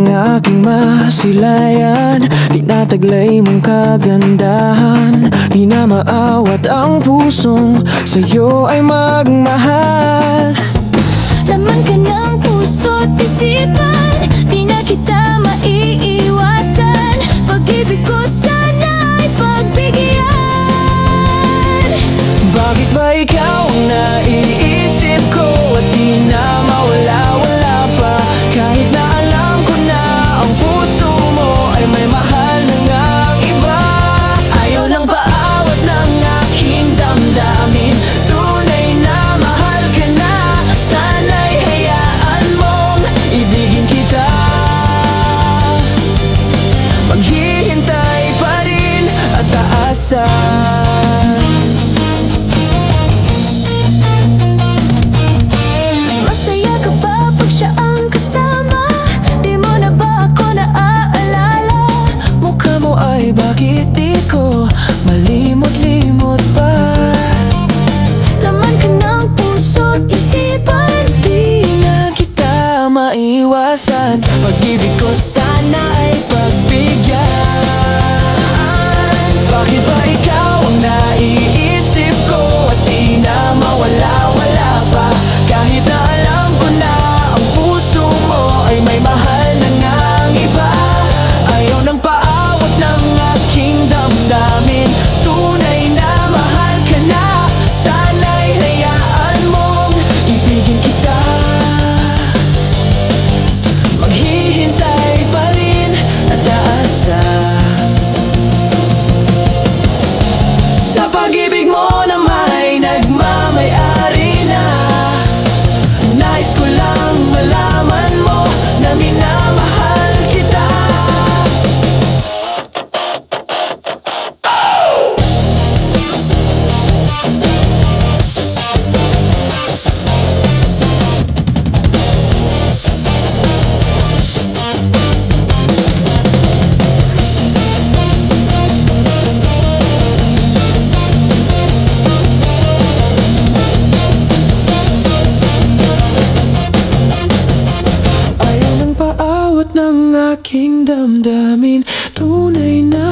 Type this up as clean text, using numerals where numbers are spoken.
ng aking masilayan, tinataglay mong kagandahan. Di na maawat ang pusong sa'yo ay magmahal. Laman ka ng puso't isipan, di na kita maiiwasan. Pag-ibig ko sana'y pagbigyan. Bakit ba ikaw ang naiisip ko at di na mawala-wala pa? Kahit na alam ko na ang puso mo ay may mahal na ngang iba. Ayaw ng paawat ng aking damdamin, tunay na mahal ka na. Sana'y hayaan mong ibigin kita. Maghihintay pa rin at aasan. Masaya ka ba pag siya ang kasama? Di mo na ba ako naaalala? Mukha mo ay bakit di ko malimot-limot pa? Laman ka ng puso't isipan, Di na kita maiwasan. Pag-ibig ko sana ay pagbigyan. Bakit ba ikaw ang naiisip ko at di na mawala-wala pa? Kahit na alam ko na ang puso mo ay may mahal na ngang iba. Ayaw ng paawat ng aking damdamin, tunay na mahal ka na. Sana'y hayaan mong ibigin kita. Maghihintay pa rin at aasa. Sa pag-ibig mo na may nagmamay-ari na, nais ko lang malaman mo na minamahal kita. Ayaw ng paawat ng aking damdamin, tunay na